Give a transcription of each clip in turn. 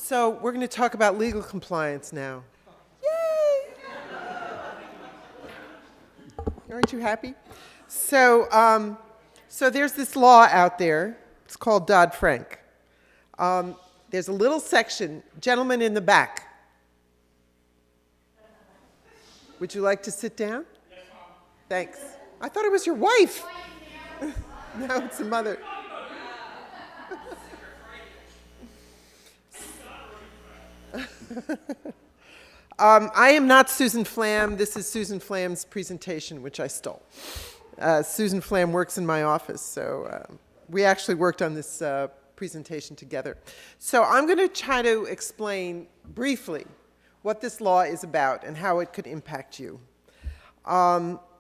So we're going to talk about legal compliance now. Yay! Aren't you happy? So, so there's this law out there. It's called Dodd-Frank. There's a little section, gentleman in the back. Would you like to sit down? Yes, Mom. Thanks. I thought it was your wife. No, it's the mother. I am not Susan Flam. This is Susan Flam's presentation, which I stole. Susan Flam works in my office, so we actually worked on this presentation together. So I'm going to try to explain briefly what this law is about and how it could impact you.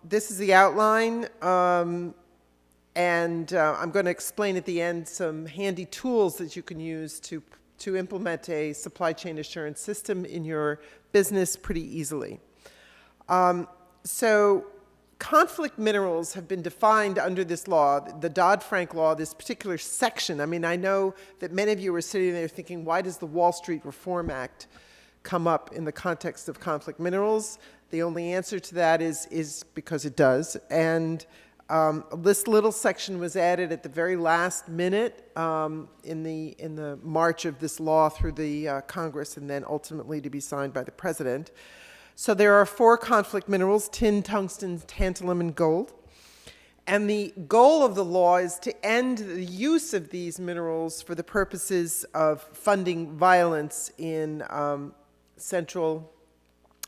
This is the outline, and I'm going to explain at the end some handy tools that you can use to implement a supply chain assurance system in your business pretty easily. So conflict minerals have been defined under this law, the Dodd-Frank law, this particular section. I mean, I know that many of you are sitting there thinking, why does the Wall Street Reform Act come up in the context of conflict minerals? The only answer to that is because it does. And this little section was added at the very last minute in the march of this law through the Congress, and then ultimately to be signed by the President. So there are 4 conflict minerals: tin, tungsten, tantalum, and gold. And the goal of the law is to end the use of these minerals for the purposes of funding violence in Central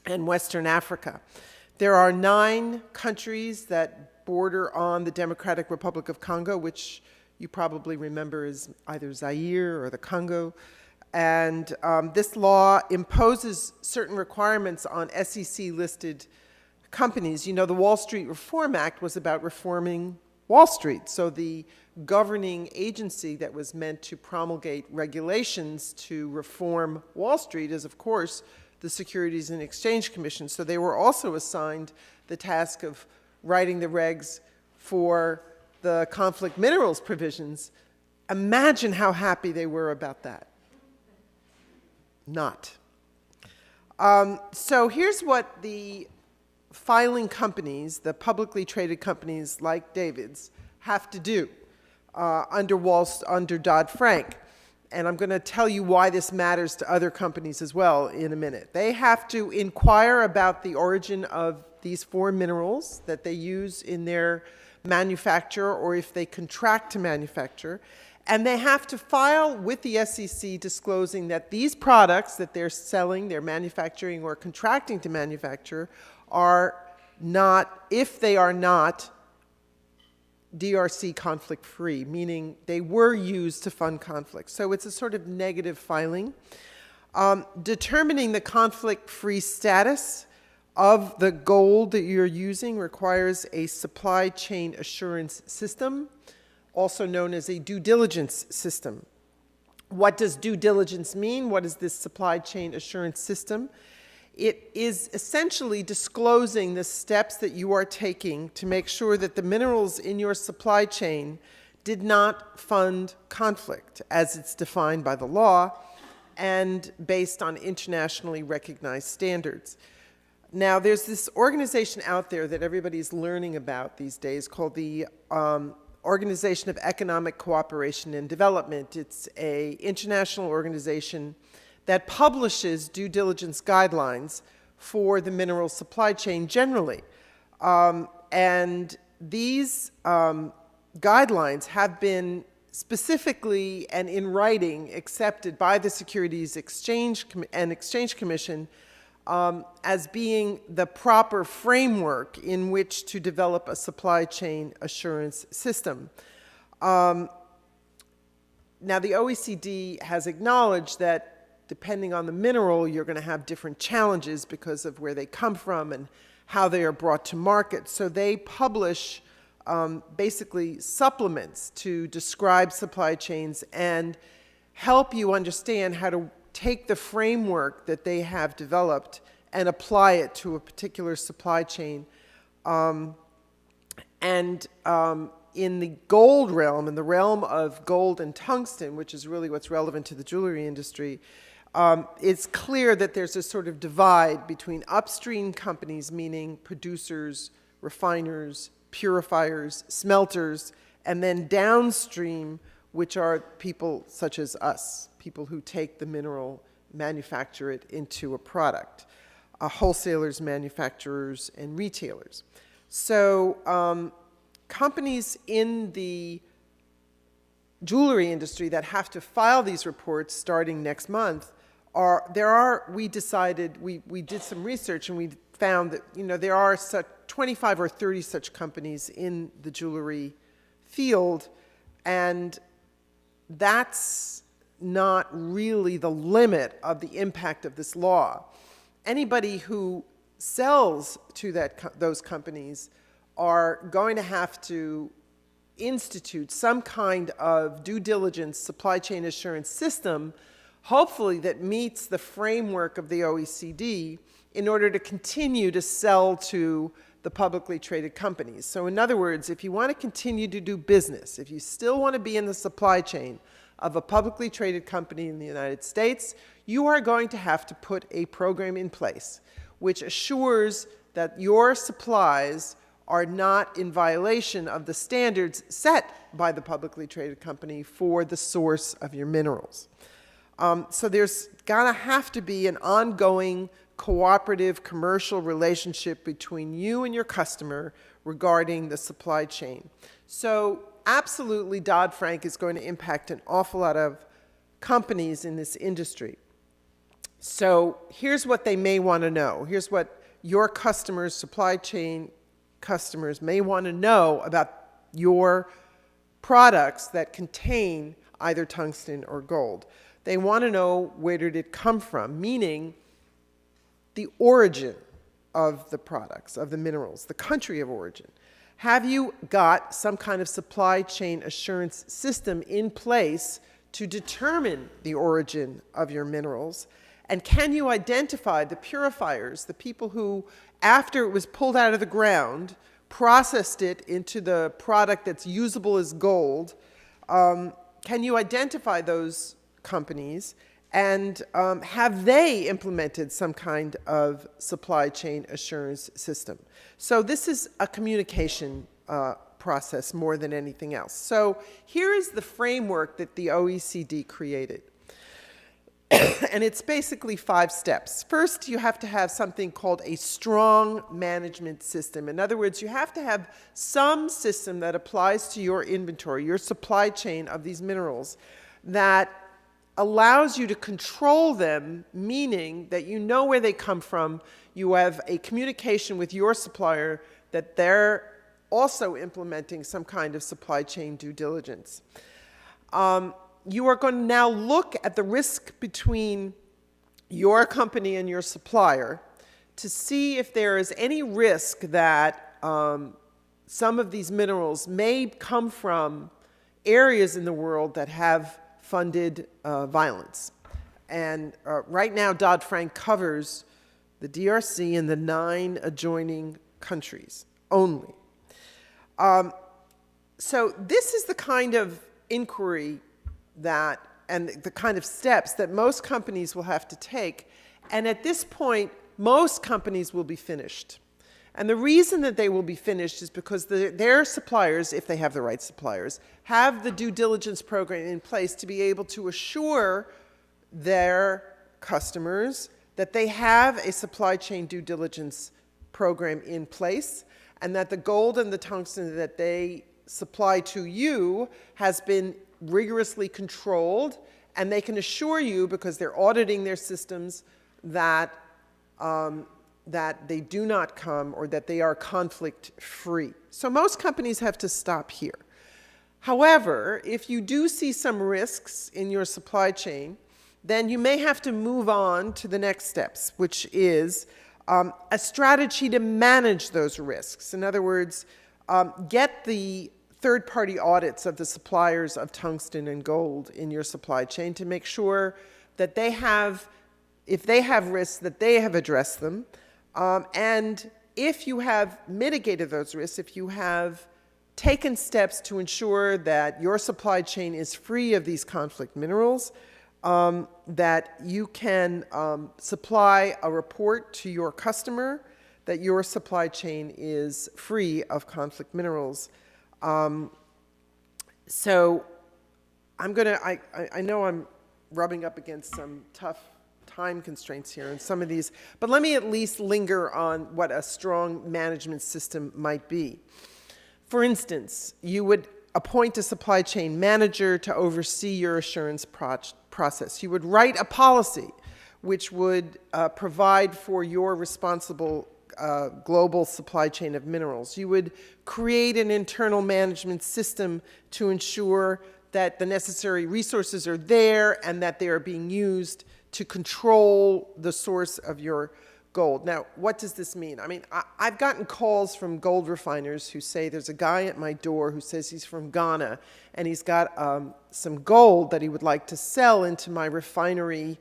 and Western Africa. There are 9 countries that border on the Democratic Republic of Congo, which you probably remember as either Zaire or the Congo. And this law imposes certain requirements on SEC-listed companies. You know, the Wall Street Reform Act was about reforming Wall Street. So the governing agency that was meant to promulgate regulations to reform Wall Street is, of course, the Securities and Exchange Commission. So they were also assigned the task of writing the regs for the conflict minerals provisions. Imagine how happy they were about that. Not. So here's what the filing companies, the publicly traded companies like David's, have to do under Dodd-Frank. And I'm going to tell you why this matters to other companies as well in a minute. They have to inquire about the origin of these 4 minerals that they use in their manufacture, or if they contract to manufacture. And they have to file with the SEC disclosing that these products that they're selling, they're manufacturing or contracting to manufacture, are not, if they are not, DRC conflict-free, meaning they were used to fund conflict. So it's a sort of negative filing. Determining the conflict-free status of the gold that you're using requires a supply chain assurance system, also known as a due diligence system. What does due diligence mean? What is this supply chain assurance system? It is essentially disclosing the steps that you are taking to make sure that the minerals in your supply chain did not fund conflict as it's defined by the law and based on internationally recognized standards. Now, there's this organization out there that everybody's learning about these days called the Organization of Economic Cooperation and Development. It's an international organization that publishes due diligence guidelines for the mineral supply chain generally. And these guidelines have been specifically and in writing accepted by the Securities Exchange Commission as being the proper framework in which to develop a supply chain assurance system. Now, the OECD has acknowledged that depending on the mineral, you're going to have different challenges because of where they come from and how they are brought to market. So they publish basically supplements to describe supply chains and help you understand how to take the framework that they have developed and apply it to a particular supply chain. In the gold realm, in the realm of gold and tungsten, which is really what's relevant to the jewelry industry, it's clear that there's a sort of divide between upstream companies, meaning producers, refiners, purifiers, smelters, and then downstream, which are people such as us, people who take the mineral, manufacture it into a product, wholesalers, manufacturers, and retailers. So companies in the jewelry industry that have to file these reports starting next month we did some research and we found that, there are 25 or 30 such companies in the jewelry field, and that's not really the limit of the impact of this law. Anybody who sells to those companies are going to have to institute some kind of due diligence supply chain assurance system, hopefully that meets the framework of the OECD, in order to continue to sell to the publicly traded companies. So in other words, if you want to continue to do business, if you still want to be in the supply chain of a publicly traded company in the United States, you are going to have to put a program in place which assures that your supplies are not in violation of the standards set by the publicly traded company for the source of your minerals. So there's gonna have to be an ongoing cooperative commercial relationship between you and your customer regarding the supply chain. So absolutely, Dodd-Frank is going to impact an awful lot of companies in this industry. So here's what they may want to know. Here's what your customers, supply chain customers, may want to know about your products that contain either tungsten or gold. They want to know, where did it come from, meaning the origin of the products, of the minerals, the country of origin. Have you got some kind of supply chain assurance system in place to determine the origin of your minerals? And can you identify the purifiers, the people who, after it was pulled out of the ground, processed it into the product that's usable as gold? Can you identify those companies, and have they implemented some kind of supply chain assurance system? So this is a communication process more than anything else. So here is the framework that the OECD created. And it's basically 5 steps. First, you have to have something called a strong management system. In other words, you have to have some system that applies to your inventory, your supply chain of these minerals, that allows you to control them, meaning that you know where they come from, you have a communication with your supplier that they're also implementing some kind of supply chain due diligence. You are going to now look at the risk between your company and your supplier to see if there is any risk that some of these minerals may come from areas in the world that have funded violence. And right now, Dodd-Frank covers the DRC and the 9 adjoining countries only. So this is the kind of inquiry and the kind of steps that most companies will have to take. And at this point, most companies will be finished. And the reason that they will be finished is because their suppliers, if they have the right suppliers, have the due diligence program in place to be able to assure their customers that they have a supply chain due diligence program in place, and that the gold and the tungsten that they supply to you has been rigorously controlled, and they can assure you, because they're auditing their systems, that they do not come, or that they are conflict-free. So most companies have to stop here. However, if you do see some risks in your supply chain, then you may have to move on to the next steps, which is a strategy to manage those risks. In other words, get the third-party audits of the suppliers of tungsten and gold in your supply chain to make sure that they have, if they have risks, that they have addressed them. And if you have mitigated those risks, if you have taken steps to ensure that your supply chain is free of these conflict minerals, that you can supply a report to your customer that your supply chain is free of conflict minerals. So I know I'm rubbing up against some tough time constraints here in some of these, but let me at least linger on what a strong management system might be. For instance, you would appoint a supply chain manager to oversee your assurance process. You would write a policy which would provide for your responsible global supply chain of minerals. You would create an internal management system to ensure that the necessary resources are there and that they are being used to control the source of your gold. Now, what does this mean? I mean, I've gotten calls from gold refiners who say there's a guy at my door who says he's from Ghana and he's got some gold that he would like to sell into my refinery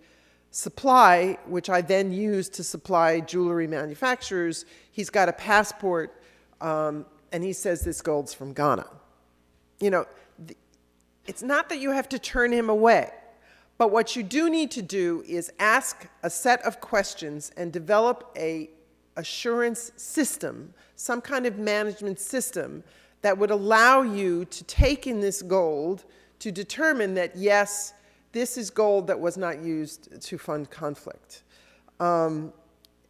supply, which I then use to supply jewelry manufacturers. He's got a passport and he says this gold's from Ghana. You know, it's not that you have to turn him away. But what you do need to do is ask a set of questions and develop an assurance system, some kind of management system that would allow you to take in this gold to determine that, yes, this is gold that was not used to fund conflict. And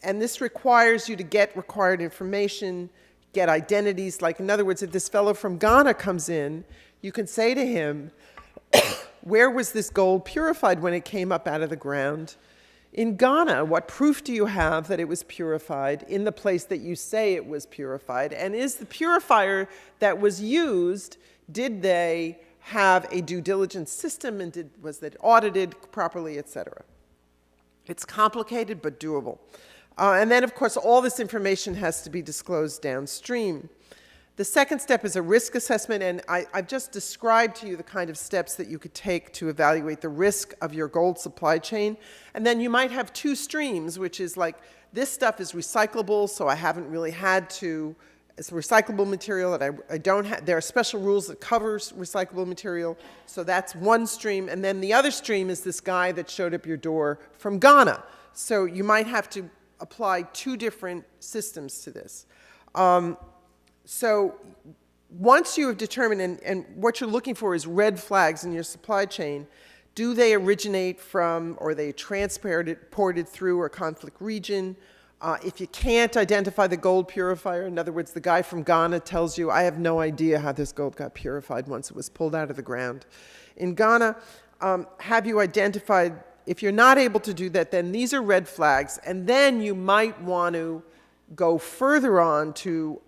this requires you to get required information, get identities. Like, in other words, if this fellow from Ghana comes in, you can say to him, where was this gold purified when it came up out of the ground? In Ghana, what proof do you have that it was purified in the place that you say it was purified? And is the purifier that was used, did they have a due diligence system, and was it audited properly, et cetera? It's complicated but doable. And then, of course, all this information has to be disclosed downstream. The second step is a risk assessment, and I've just described to you the kind of steps that you could take to evaluate the risk of your gold supply chain. And then you might have two streams, which is like, this stuff is recyclable, so I haven't really had to, it's recyclable material that I don't have, there are special rules that cover recyclable material, so that's one stream. And then the other stream is this guy that showed up your door from Ghana. So you might have to apply two different systems to this. So once you have determined, and what you're looking for is red flags in your supply chain, do they originate from, or are they transported through a conflict region? If you can't identify the gold purifier, in other words, the guy from Ghana tells you, I have no idea how this gold got purified once it was pulled out of the ground. In Ghana, have you identified, if you're not able to do that, then these are red flags, and then you might want to go further on to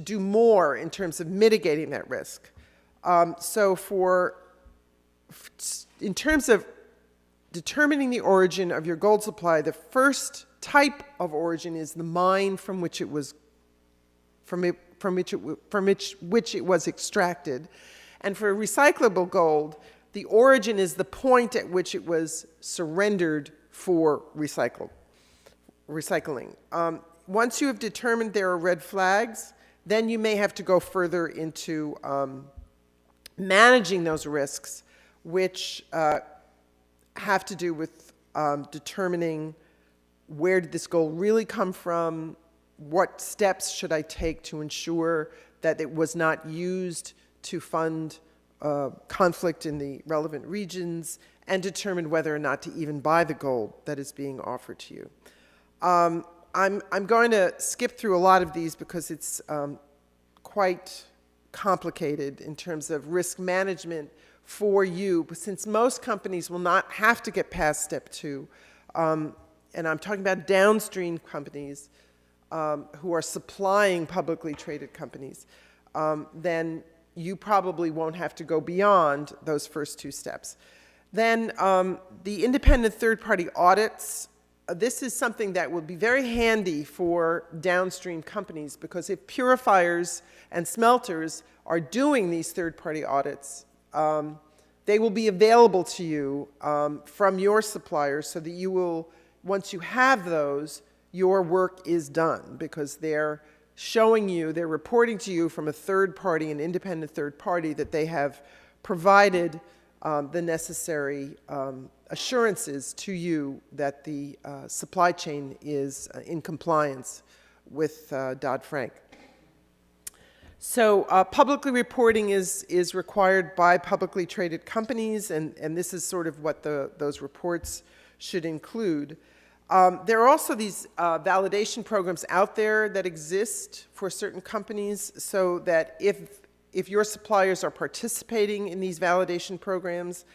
do more in terms of mitigating that risk. So in terms of determining the origin of your gold supply, the first type of origin is the mine from which it was extracted. And for recyclable gold, the origin is the point at which it was surrendered for recycling. Once you have determined there are red flags, then you may have to go further into managing those risks, which have to do with determining where did this gold really come from, what steps should I take to ensure that it was not used to fund conflict in the relevant regions, and determine whether or not to even buy the gold that is being offered to you. I'm going to skip through a lot of these because it's quite complicated in terms of risk management for you, but since most companies will not have to get past step 2, and I'm talking about downstream companies who are supplying publicly traded companies, then you probably won't have to go beyond those first 2 steps. Then the independent third-party audits. This is something that will be very handy for downstream companies, because if purifiers and smelters are doing these third-party audits, they will be available to you from your suppliers, so that you will, once you have those, your work is done, because they're showing you, they're reporting to you from a third party, an independent third party, that they have provided the necessary assurances to you that the supply chain is in compliance with Dodd-Frank. So publicly reporting is required by publicly traded companies, and this is sort of what those reports should include. There are also these validation programs out there that exist for certain companies, so that if your suppliers are participating in these validation programs,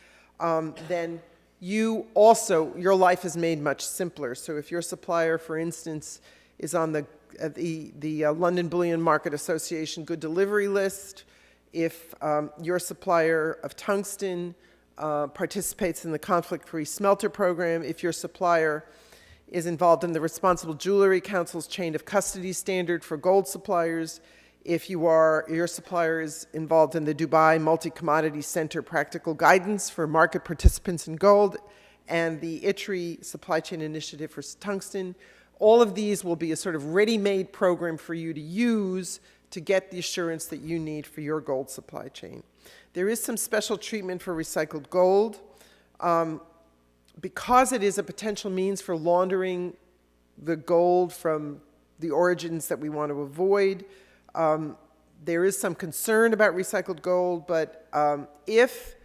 then your life is made much simpler. So if your supplier, for instance, is on the London Bullion Market Association Good Delivery List, if your supplier of tungsten participates in the Conflict-Free Smelter Program, if your supplier is involved in the Responsible Jewelry Council's Chain of Custody Standard for gold suppliers, if your supplier is involved in the Dubai Multi-Commodity Center Practical Guidance for market participants in gold, and the ITRI Supply Chain Initiative for tungsten, all of these will be a sort of ready-made program for you to use to get the assurance that you need for your gold supply chain. There is some special treatment for recycled gold. Because it is a potential means for laundering the gold from the origins that we want to avoid, there is some concern about recycled gold, but if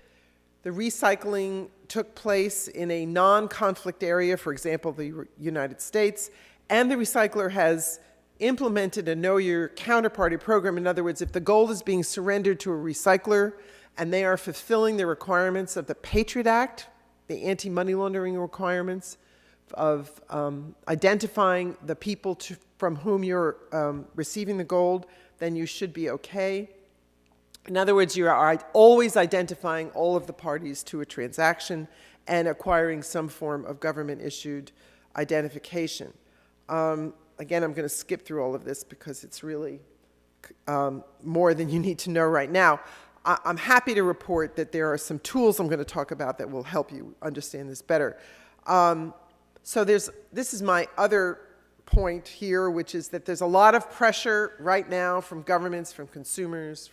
the recycling took place in a non-conflict area, for example, the United States, and the recycler has implemented a Know Your Counterparty program, in other words, if the gold is being surrendered to a recycler and they are fulfilling the requirements of the Patriot Act, the anti-money laundering requirements of identifying the people from whom you're receiving the gold, then you should be okay. In other words, you are always identifying all of the parties to a transaction and acquiring some form of government-issued identification. Again, I'm going to skip through all of this because it's really more than you need to know right now. I'm happy to report that there are some tools I'm going to talk about that will help you understand this better. So this is my other point here, which is that there's a lot of pressure right now from governments, from consumers,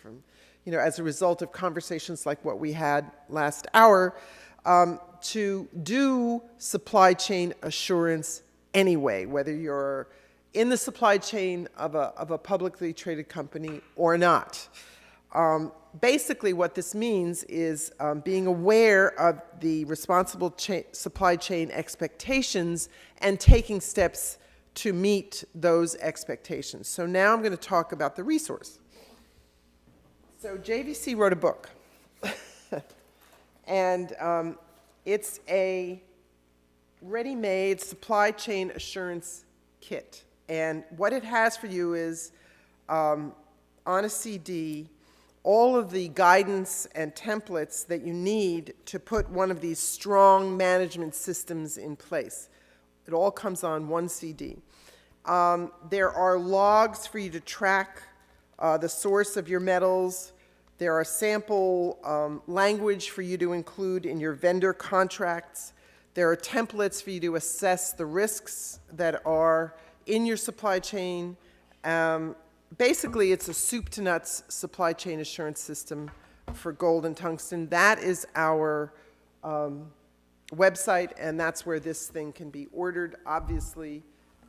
as a result of conversations like what we had last hour, to do supply chain assurance anyway, whether you're in the supply chain of a publicly traded company or not. Basically, what this means is being aware of the responsible supply chain expectations and taking steps to meet those expectations. So now I'm going to talk about the resource. So JVC wrote a book, and it's a ready-made supply chain assurance kit. And what it has for you is, on a CD, all of the guidance and templates that you need to put one of these strong management systems in place. It all comes on one CD. There are logs for you to track the source of your metals. There are sample language for you to include in your vendor contracts. There are templates for you to assess the risks that are in your supply chain. Basically, it's a soup to nuts supply chain assurance system for gold and tungsten. That is our website, and that's where this thing can be ordered. Obviously,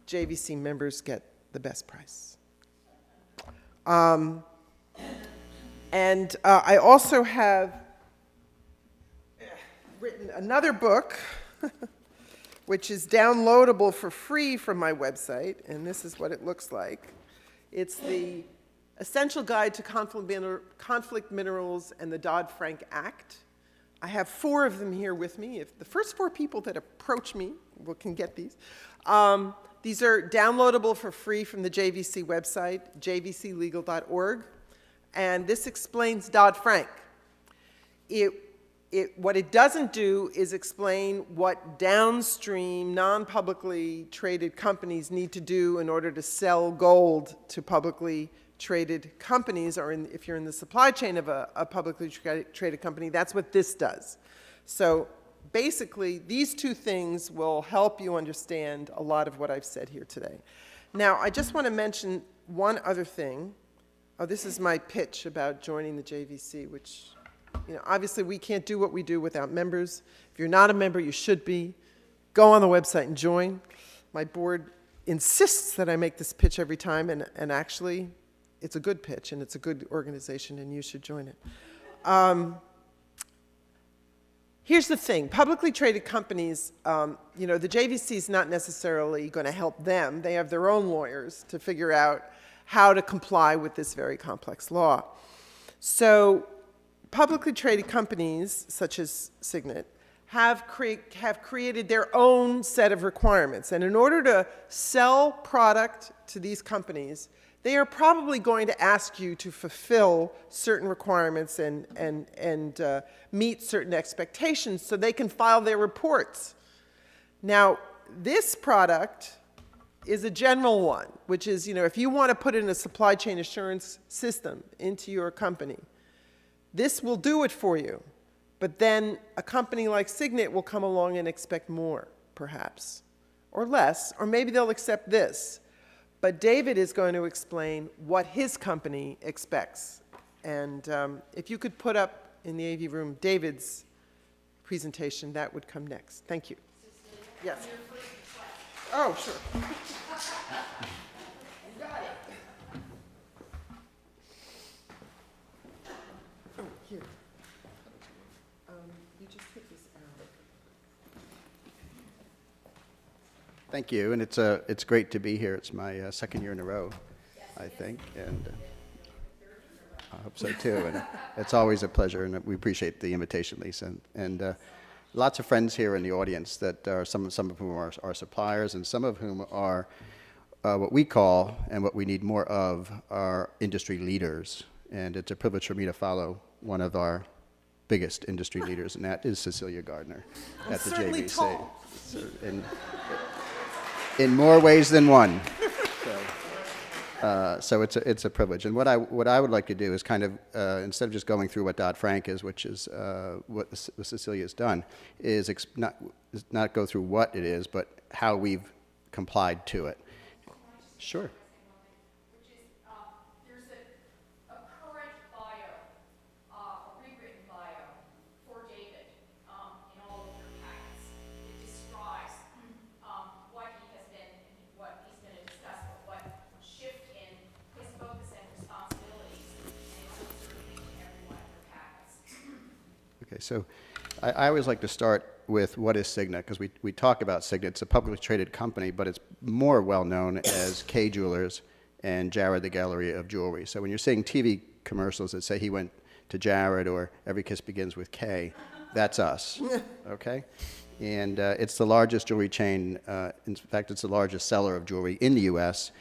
JVC members get the best price. And I also have written another book, which is downloadable for free from my website, and this is what it looks like. It's the Essential Guide to Conflict Minerals and the Dodd-Frank Act. I have 4 of them here with me. If the first 4 people that approach me can get these. These are downloadable for free from the JVC website, jvclegal.org. And this explains Dodd-Frank. What it doesn't do is explain what downstream, non-publicly traded companies need to do in order to sell gold to publicly traded companies, or if you're in the supply chain of a publicly traded company, that's what this does. So basically, these 2 things will help you understand a lot of what I've said here today. Now, I just want to mention one other thing. Oh, this is my pitch about joining the JVC, which You know, obviously, we can't do what we do without members. If you're not a member, you should be. Go on the website and join. My board insists that I make this pitch every time, and actually, it's a good pitch, and it's a good organization, and you should join it. Here's the thing. Publicly traded companies, you know, the JVC is not necessarily going to help them. They have their own lawyers to figure out how to comply with this very complex law. So publicly traded companies, such as Signet, have created their own set of requirements. And in order to sell product to these companies, they are probably going to ask you to fulfill certain requirements and meet certain expectations so they can file their reports. Now, this product is a general one, which is, you know, if you want to put in a supply chain assurance system into your company, this will do it for you. But then a company like Signet will come along and expect more, perhaps, or less, or maybe they'll accept this. But David is going to explain what his company expects. And if you could put up in the AV room David's presentation, that would come next. Thank you. Yes. Oh, sure. You got it. Oh, here. You just hit this arrow. Thank you, and it's great to be here. It's my second year in a row, I think, and I hope so too. And it's always a pleasure, and we appreciate the invitation, Lisa. And lots of friends here in the audience that are some of whom are our suppliers, and some of whom are what we call and what we need more of are industry leaders. And it's a privilege for me to follow one of our biggest industry leaders, and that is Cecilia Gardner at the JVC. Tall. So, in more ways than one. So it's a privilege. And what I would like to do is kind of, instead of just going through what Dodd-Frank is, which is what Cecilia has done, is not go through what it is, but how we've complied to it. Sure. Okay, so I always like to start with what is Signet, because we talk about Signet. It's a publicly traded company, but it's more well known as K Jewelers and Jared, the Gallery of Jewelry. So when you're seeing TV commercials that say he went to Jared or Every Kiss Begins with K, that's us, okay? And it's the largest jewelry chain. In fact, it's the largest seller of jewelry in the U.S.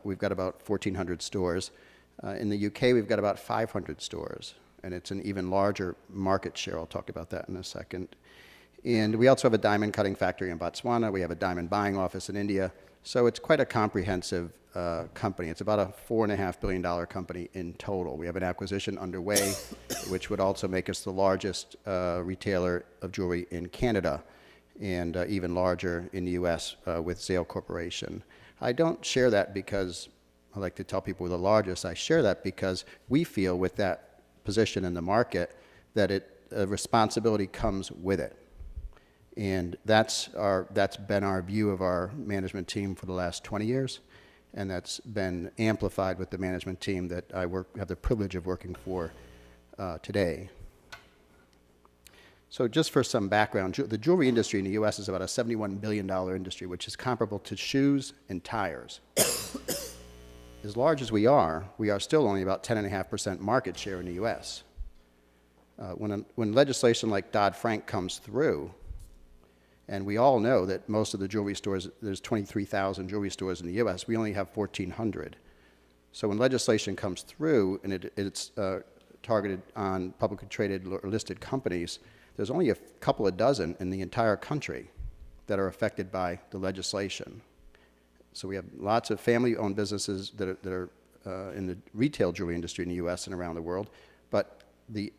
We've got about 1,400 stores. In the UK, we've got about 500 stores. And it's an even larger market share. I'll talk about that in a second. And we also have a diamond cutting factory in Botswana. We have a diamond buying office in India. So it's quite a comprehensive company. It's about a $4.5 billion company in total. We have an acquisition underway, which would also make us the largest retailer of jewelry in Canada, and even larger in the US with Zale Corporation. I don't share that because I like to tell people we're the largest. I share that because we feel with that position in the market that responsibility comes with it. And that's been our view of our management team for the last 20 years, and that's been amplified with the management team that I have the privilege of working for today. So just for some background, the jewelry industry in the US is about a $71 billion industry, which is comparable to shoes and tires. As large as we are still only about 10.5% market share in the US. When legislation like Dodd-Frank comes through, and we all know that most of the jewelry stores, there's 23,000 jewelry stores in the US, we only have 1,400. So when legislation comes through and it's targeted on publicly traded or listed companies, there's only a couple of dozen in the entire country that are affected by the legislation. So we have lots of family-owned businesses that are in the retail jewelry industry in the U.S. and around the world, but the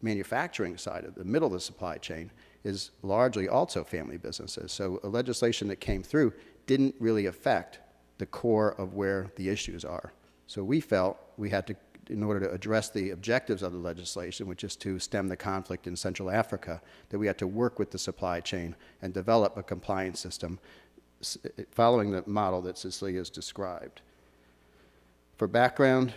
manufacturing side of the middle of the supply chain is largely also family businesses. So a legislation that came through didn't really affect the core of where the issues are. So we felt we had in order to address the objectives of the legislation, which is to stem the conflict in Central Africa, that we had to work with the supply chain and develop a compliance system following the model that Cecilia has described. For background,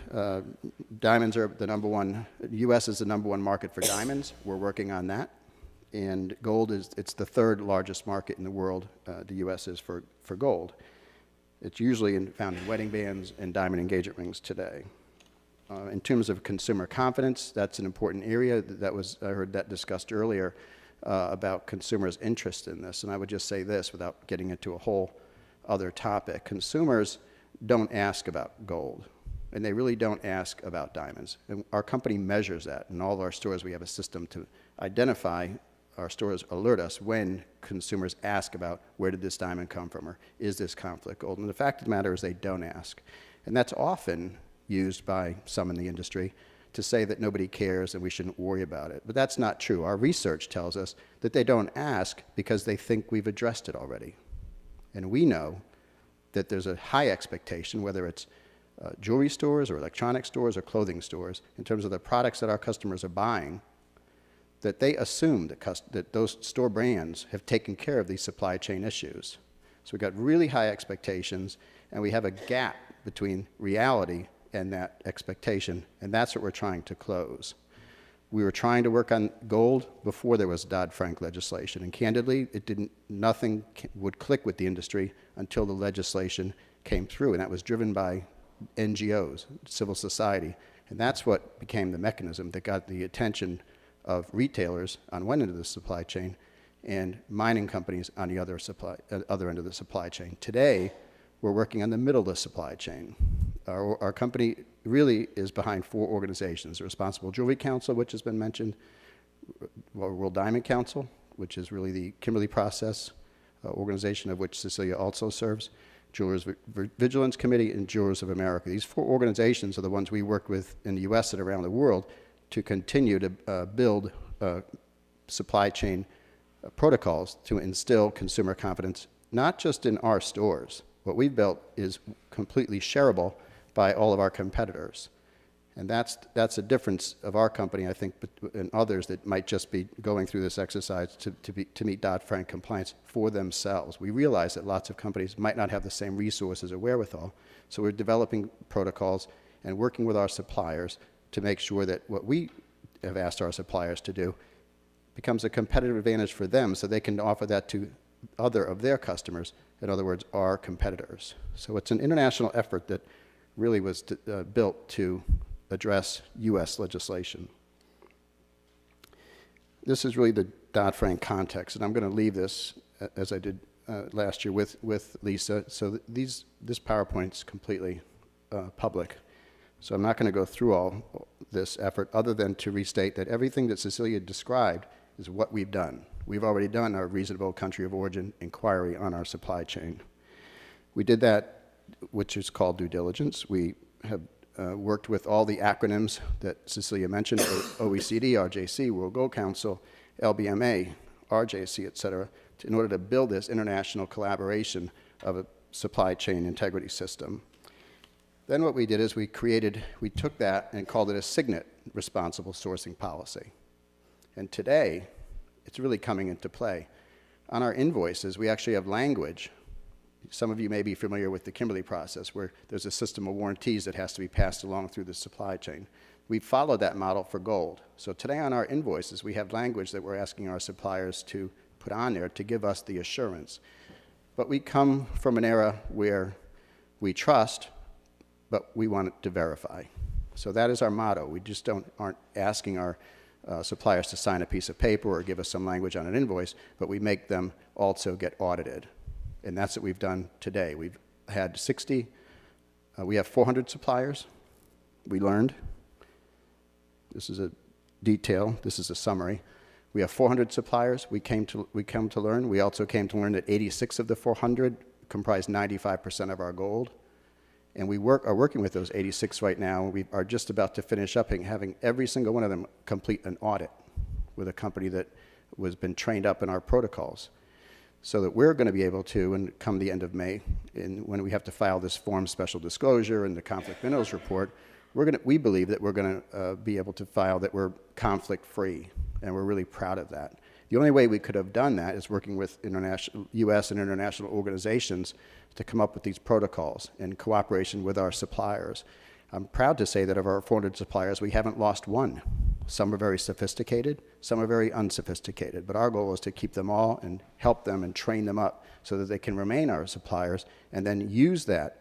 diamonds are the U.S. is the #1 market for diamonds. We're working on that. And gold it's the 3rd largest market in the world, the U.S. is for gold. It's usually found in wedding bands and diamond engagement rings today. In terms of consumer confidence, that's an important area. I heard that discussed earlier about consumers' interest in this. And I would just say this without getting into a whole other topic. Consumers don't ask about gold, and they really don't ask about diamonds. And our company measures that. In all of our stores, we have a system to identify. Our stores alert us when consumers ask about where did this diamond come from, or is this conflict gold? And the fact of the matter is they don't ask. And that's often used by some in the industry to say that nobody cares and we shouldn't worry about it. But that's not true. Our research tells us that they don't ask because they think we've addressed it already. And we know that there's a high expectation, whether it's jewelry stores or electronic stores or clothing stores, in terms of the products that our customers are buying, that they assume that those store brands have taken care of these supply chain issues. So we've got really high expectations, and we have a gap between reality and that expectation, and that's what we're trying to close. We were trying to work on gold before there was Dodd-Frank legislation, and candidly, nothing would click with the industry until the legislation came through, and that was driven by NGOs, civil society, and that's what became the mechanism that got the attention of retailers on one end of the supply chain and mining companies on the other end of the supply chain. Today, we're working on the middle of the supply chain. Our company really is behind 4 organizations: the Responsible Jewelry Council, which has been mentioned, World Diamond Council, which is really the Kimberley process organization of which Cecilia also serves, Jewelers Vigilance Committee, and Jewelers of America. These 4 organizations are the ones we work with in the U.S. and around the world to continue to build supply chain protocols to instill consumer confidence, not just in our stores. What we've built is completely shareable by all of our competitors. And that's a difference of our company, I think, and others that might just be going through this exercise to meet Dodd-Frank compliance for themselves. We realize that lots of companies might not have the same resources or wherewithal, so we're developing protocols and working with our suppliers to make sure that what we have asked our suppliers to do becomes a competitive advantage for them so they can offer that to other of their customers, in other words, our competitors. So it's an international effort that really was built to address U.S. legislation. This is really the Dodd-Frank context, and I'm going to leave this, as I did last year with Lisa. So this PowerPoint's completely public. So I'm not going to go through all this effort other than to restate that everything that Cecilia described is what we've done. We've already done our reasonable country of origin inquiry on our supply chain. We did that, which is called due diligence. We have worked with all the acronyms that Cecilia mentioned, OECD, RJC, World Gold Council, LBMA, RJC, et cetera, in order to build this international collaboration of a supply chain integrity system. Then what we did is we took that and called it a Signet responsible sourcing policy. And today, it's really coming into play. On our invoices, we actually have language. Some of you may be familiar with the Kimberley process, where there's a system of warranties that has to be passed along through the supply chain. We followed that model for gold. So today on our invoices, we have language that we're asking our suppliers to put on there to give us the assurance. But we come from an era where we trust, but we want it to verify. So that is our motto. We just aren't asking our suppliers to sign a piece of paper or give us some language on an invoice, but we make them also get audited. And that's what we've done today. We've had 60, we have 400 suppliers. We learned. This is a detail, this is a summary. We have 400 suppliers. We come to learn. We also came to learn that 86 of the 400 comprise 95% of our gold. And we are working with those 86 right now. We are just about to finish up having every single one of them complete an audit with a company that has been trained up in our protocols, so that we're going to be able to, and come the end of May, and when we have to file this form special disclosure and the conflict minerals report, we believe that we're going to be able to file that we're conflict-free, and we're really proud of that. The only way we could have done that is working with U.S. and international organizations to come up with these protocols in cooperation with our suppliers. I'm proud to say that of our 400 suppliers, we haven't lost one. Some are very sophisticated, some are very unsophisticated, but our goal is to keep them all and help them and train them up so that they can remain our suppliers and then use that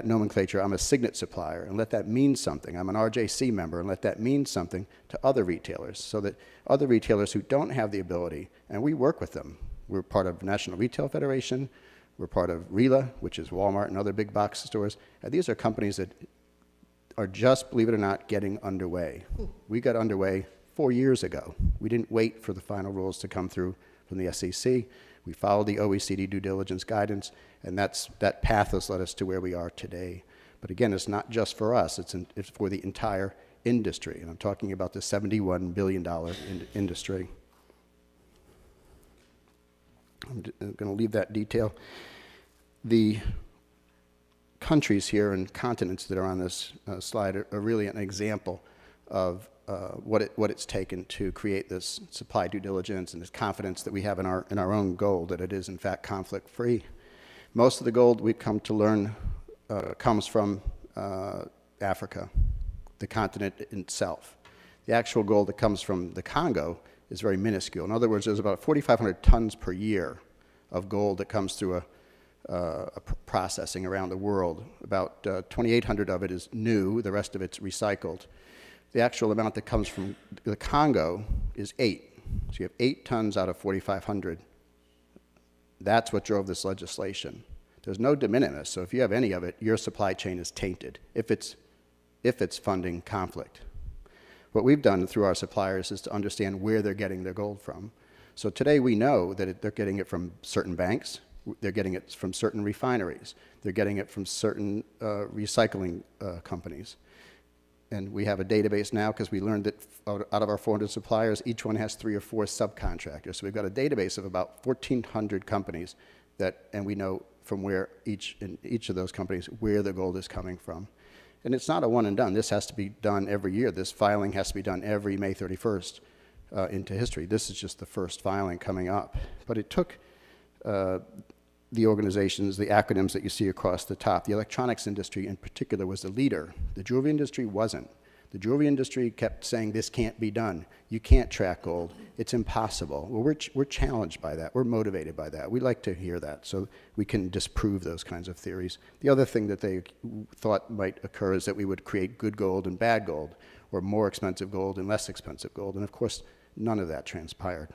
nomenclature. I'm a Signet supplier, and let that mean something. I'm an RJC member, and let that mean something to other retailers, so that other retailers who don't have the ability, and we work with them. We're part of National Retail Federation, we're part of RELA, which is Walmart and other big box stores, and these are companies that are just, believe it or not, getting underway. We got underway 4 years ago. We didn't wait for the final rules to come through from the SEC. We followed the OECD due diligence guidance, and that path has led us to where we are today. But again, it's not just for us, it's for the entire industry, and I'm talking about the $71 billion industry. I'm going to leave that detail. The countries here and continents that are on this slide are really an example of what it's taken to create this supply due diligence and this confidence that we have in our own gold, that it is in fact conflict-free. Most of the gold we've come to learn comes from Africa, the continent itself. The actual gold that comes from the Congo is very minuscule. In other words, there's about 4,500 tons per year of gold that comes through a processing around the world. About 2,800 of it is new, the rest of it's recycled. The actual amount that comes from the Congo is 8. So you have 8 tons out of 4,500. That's what drove this legislation. There's no de minimis, so if you have any of it, your supply chain is tainted if it's funding conflict. What we've done through our suppliers is to understand where they're getting their gold from. So today we know that they're getting it from certain banks, they're getting it from certain refineries, they're getting it from certain recycling companies. And we have a database now because we learned that out of our 400 suppliers, each one has 3 or 4 subcontractors. So we've got a database of about 1,400 companies and we know from where in each of those companies where the gold is coming from. And it's not a one and done. This has to be done every year. This filing has to be done every May 31st into history. This is just the first filing coming up. But it took the organizations, the acronyms that you see across the top. The electronics industry in particular was the leader. The jewelry industry wasn't. The jewelry industry kept saying this can't be done. You can't track gold. It's impossible. Well, we're challenged by that. We're motivated by that. We like to hear that so we can disprove those kinds of theories. The other thing that they thought might occur is that we would create good gold and bad gold, or more expensive gold and less expensive gold. And of course, none of that transpired.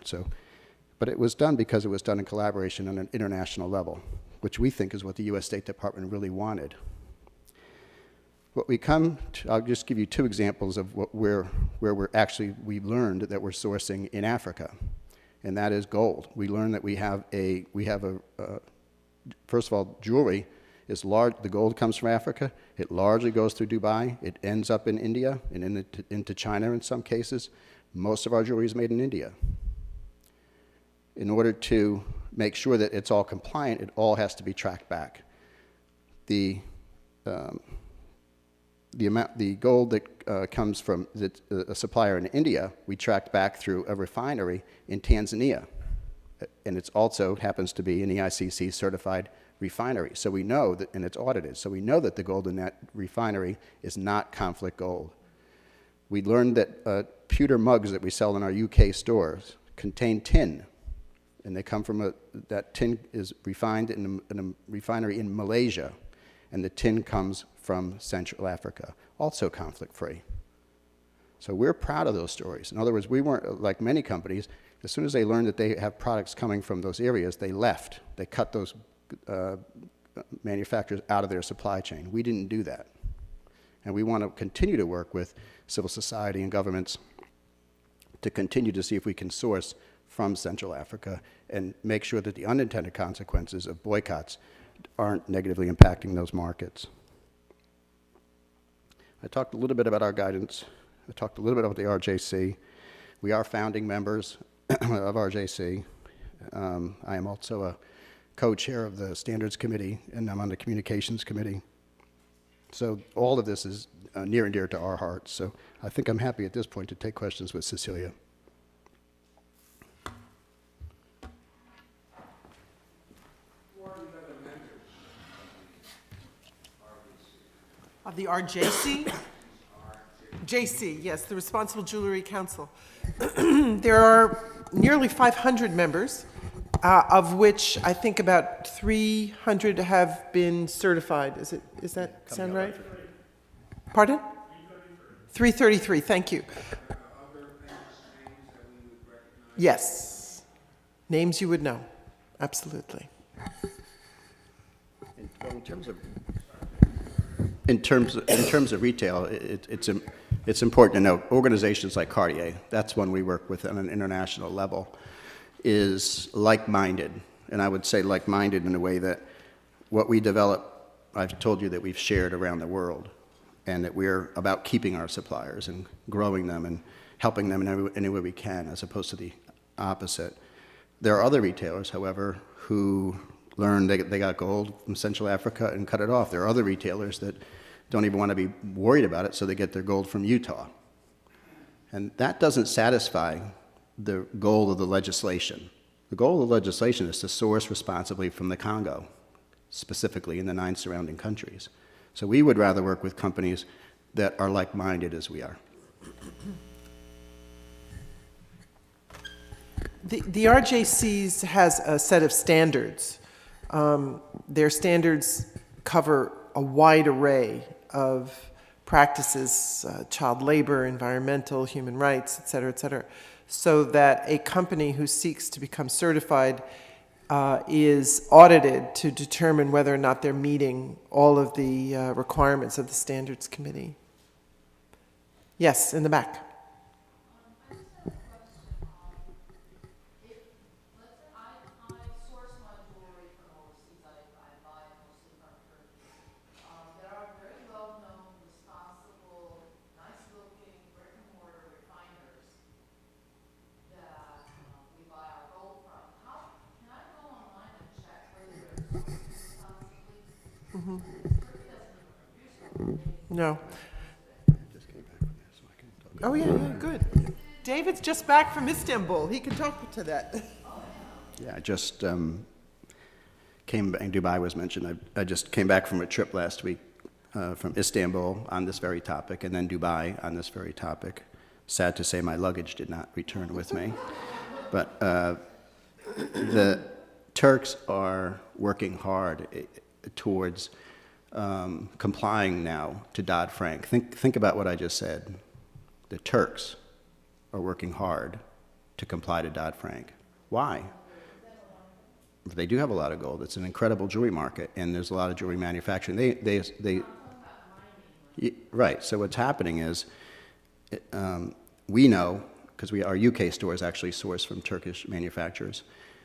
But it was done because it was done in collaboration on an international level, which we think is what the U.S. State Department really wanted. I'll just give you 2 examples of where we've learned that we're sourcing in Africa, and that is gold. We learned that we have first of all, jewelry is large. The gold comes from Africa. It largely goes through Dubai. It ends up in India and into China in some cases. Most of our jewelry is made in India. In order to make sure that it's all compliant, it all has to be tracked back. The gold that comes from a supplier in India, we tracked back through a refinery in Tanzania, and it also happens to be an EICC certified refinery. So we know that, and it's audited. So we know that the gold in that refinery is not conflict gold. We learned that pewter mugs that we sell in our UK stores contain tin. And they come from that tin is refined in a refinery in Malaysia, and the tin comes from Central Africa, also conflict-free. So we're proud of those stories. In other words, we weren't, like many companies, as soon as they learned that they have products coming from those areas, they left. They cut those manufacturers out of their supply chain. We didn't do that. And we want to continue to work with civil society and governments to continue to see if we can source from Central Africa and make sure that the unintended consequences of boycotts aren't negatively impacting those markets. I talked a little bit about our guidance. I talked a little bit about the RJC. We are founding members of RJC. I am also a co-chair of the Standards Committee, and I'm on the Communications Committee. So all of this is near and dear to our hearts. So I think I'm happy at this point to take questions with Cecilia. Of the RJC? JC, yes, the Responsible Jewelry Council. There are nearly 500 members, of which I think about 300 have been certified. Is that sound right? Pardon? 333, thank you. Yes. Names you would know, absolutely. In terms of retail, it's important to note organizations like Cartier, that's one we work with on an international level, is like-minded. And I would say like-minded in a way that what we develop, I've told you that we've shared around the world, and that we're about keeping our suppliers and growing them and helping them in any way we can, as opposed to the opposite. There are other retailers, however, who learned they got gold from Central Africa and cut it off. There are other retailers that don't even want to be worried about it, so they get their gold from Utah. And that doesn't satisfy the goal of the legislation. The goal of the legislation is to source responsibly from the Congo, specifically in the 9 surrounding countries. So we would rather work with companies that are like-minded as we are. The RJCs has a set of standards. Their standards cover a wide array of practices, child labor, environmental, human rights, et cetera, so that a company who seeks to become certified is audited to determine whether or not they're meeting all of the requirements of the Standards Committee. Yes, in the back. No. Oh, yeah, good. David's just back from Istanbul. He can talk to that. Yeah, I just came back, Dubai was mentioned. I just came back from a trip last week from Istanbul on this very topic, and then Dubai on this very topic. Sad to say my luggage did not return with me. But the Turks are working hard towards complying now to Dodd-Frank. Think about what I just said. The Turks are working hard to comply to Dodd-Frank. Why? They do have a lot of gold. It's an incredible jewelry market, and there's a lot of jewelry manufacturing. Right. So what's happening is, we know, because our UK stores actually source from Turkish manufacturers,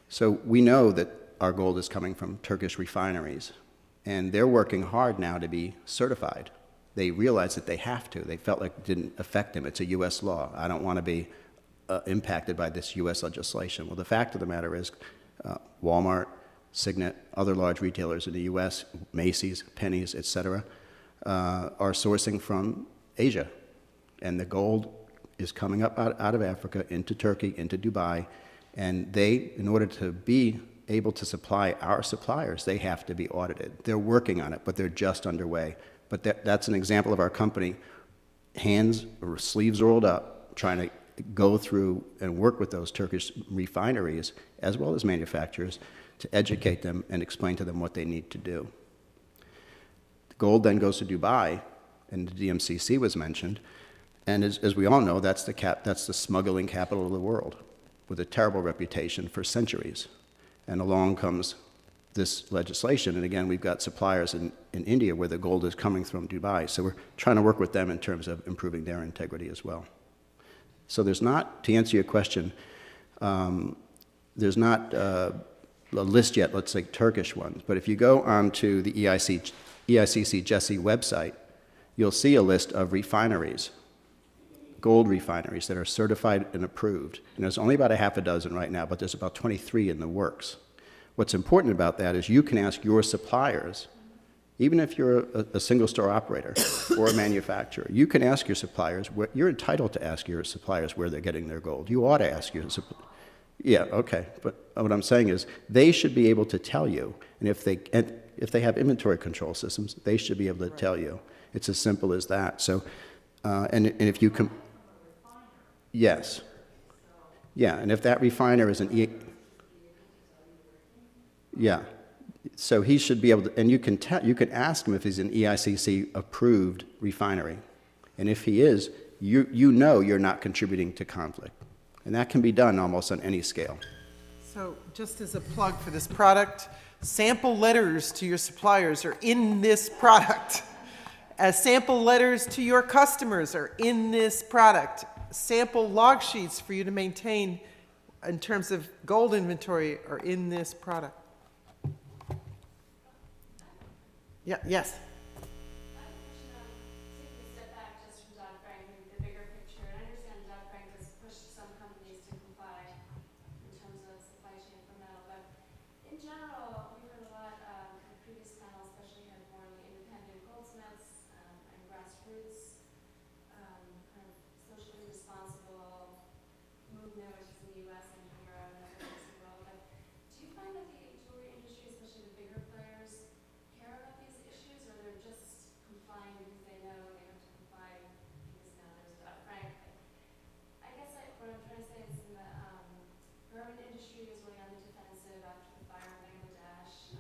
so we know that our gold is coming from Turkish refineries. And they're working hard now to be certified. They realize that they have to. They felt like it didn't affect them. It's a U.S. law. I don't want to be impacted by this U.S. legislation. Well, the fact of the matter is Walmart, Signet, other large retailers in the U.S., Macy's, Penny's, et cetera, are sourcing from Asia. And the gold is coming up out of Africa into Turkey, into Dubai. And they, in order to be able to supply our suppliers, they have to be audited. They're working on it, but they're just underway. But that's an example of our company, hands or sleeves rolled up, trying to go through and work with those Turkish refineries, as well as manufacturers, to educate them and explain to them what they need to do. The gold then goes to Dubai, and the DMCC was mentioned, and as we all know, that's the smuggling capital of the world, with a terrible reputation for centuries. And along comes this legislation, and again, we've got suppliers in India where the gold is coming from Dubai, so we're trying to work with them in terms of improving their integrity as well. So there's not, to answer your question, there's not a list yet, let's say Turkish ones, but if you go onto the EICC Jesse website, you'll see a list of refineries, gold refineries that are certified and approved. And there's only about a half a dozen right now, but there's about 23 in the works. What's important about that is you can ask your suppliers Even if you're a single store operator or a manufacturer, you can ask your suppliers, you're entitled to ask your suppliers where they're getting their gold. You ought to ask your suppliers. Yeah, okay, but what I'm saying is they should be able to tell you, and if they have inventory control systems, they should be able to tell you. It's as simple as that. So, and if you can, yes, yeah, and if that refiner is yeah, so he should be able to, and you can ask him if he's an EICC approved refinery, and if he is, you know you're not contributing to conflict. And that can be done almost on any scale. So just as a plug for this product, sample letters to your suppliers are in this product. As sample letters to your customers are in this product. Sample log sheets for you to maintain in terms of gold inventory are in this product. Yeah, yes.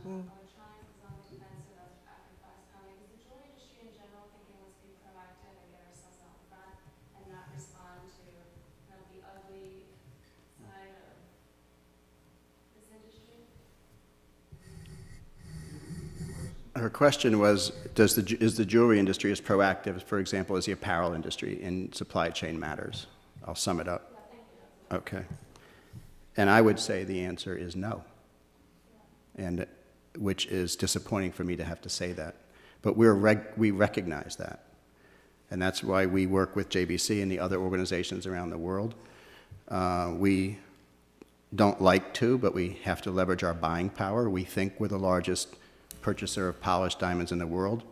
Electronics is on the defensive after Foxconn. Is the jewelry industry in general thinking let's be proactive and get ourselves out in front and not respond to the ugly side of this industry? Her question was, is the jewelry industry as proactive, for example, as the apparel industry in supply chain matters? I'll sum it up. Okay. And I would say the answer is no. And which is disappointing for me to have to say that. But we recognize that. And that's why we work with JBC and the other organizations around the world. We don't like to, but we have to leverage our buying power. We think we're the largest purchaser of polished diamonds in the world.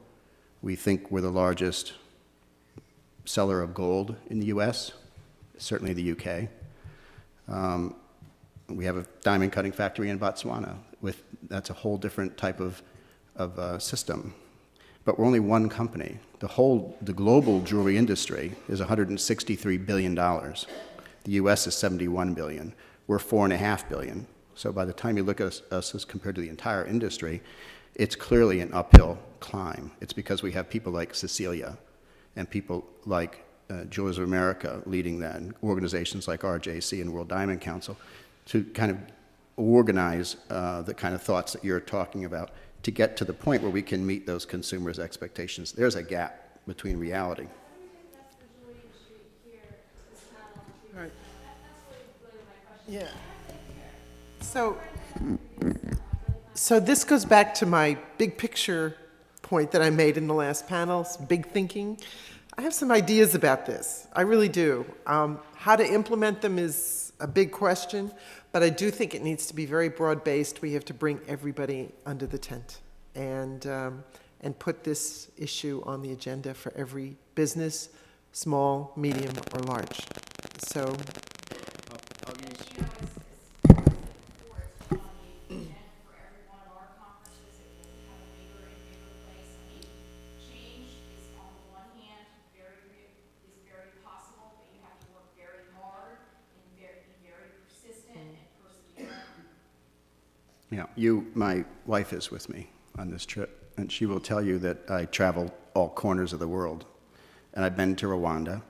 We think we're the largest seller of gold in the US, certainly the UK. We have a diamond cutting factory in Botswana. That's a whole different type of system. But we're only one company. The global jewelry industry is $163 billion. The US is $71 billion. We're $4.5 billion. So by the time you look at us as compared to the entire industry, it's clearly an uphill climb. It's because we have people like Cecilia and people like Jewelers of America leading that, and organizations like RJC and World Diamond Council to kind of organize the kind of thoughts that you're talking about to get to the point where we can meet those consumers' expectations. There's a gap between reality. Right. Yeah. So this goes back to my big picture point that I made in the last panel, big thinking. I have some ideas about this. I really do. How to implement them is a big question, but I do think it needs to be very broad-based. We have to bring everybody under the tent and put this issue on the agenda for every business, small, medium, or large. So. Yeah, my wife is with me on this trip, and she will tell you that I travel all corners of the world. And I've been to Rwanda,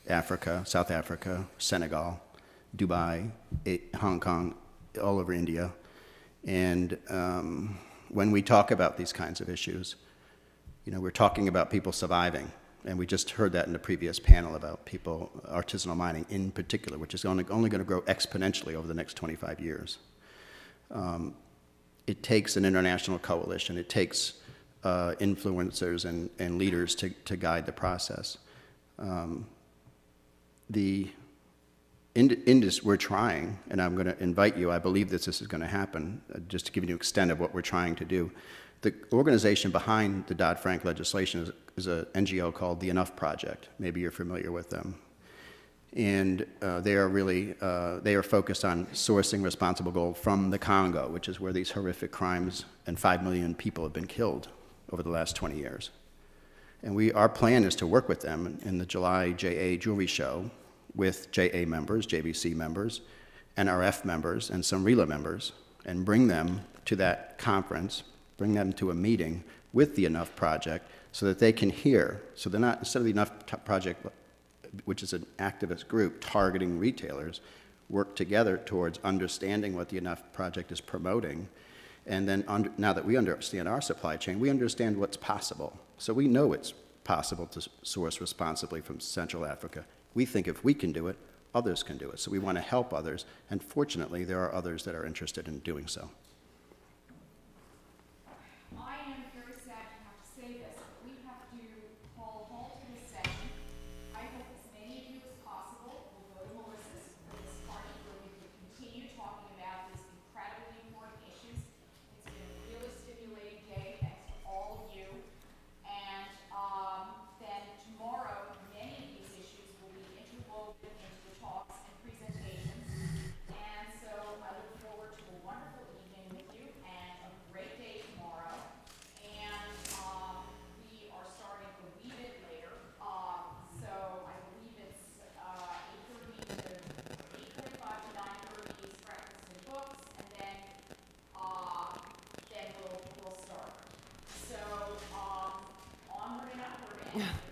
Africa, South Africa, Senegal, Dubai, Hong Kong, all over India. And when we talk about these kinds of issues, we're talking about people surviving. And we just heard that in the previous panel about people, artisanal mining in particular, which is only going to grow exponentially over the next 25 years. It takes an international coalition. It takes influencers and leaders to guide the process. We're trying, and I'm going to invite you, I believe this is going to happen, just to give you an extent of what we're trying to do. The organization behind the Dodd-Frank legislation is an NGO called the Enough Project. Maybe you're familiar with them. And they are focused on sourcing responsible gold from the Congo, which is where these horrific crimes and 5 million people have been killed over the last 20 years. And our plan is to work with them in the July JA Jewelry Show with JA members, JBC members, NRF members, and some RELA members, and bring them to that conference, bring them to a meeting with the Enough Project so that they can hear. So they're not, instead of the Enough Project, which is an activist group targeting retailers, work together towards understanding what the Enough Project is promoting. And then now that we understand our supply chain, we understand what's possible. So we know it's possible to source responsibly from Central Africa. We think if we can do it, others can do it. So we want to help others. And fortunately, there are others that are interested in doing so. I am very sad to have to say this, but we have to call a halt to this session. I hope as many of you as possible will go to Melissa's for this party where we can continue talking about these incredibly important issues. It's been a really stimulating day, thanks to all of you. And then tomorrow, many of these issues will be interwoven into the talks and presentations. And so I look forward to a wonderful evening with you and a great day tomorrow. And we are starting a wee bit later. So I believe it's 8:30 to 8:45 to 9:30 is breakfast and books, and then we'll start. So onward and upward. And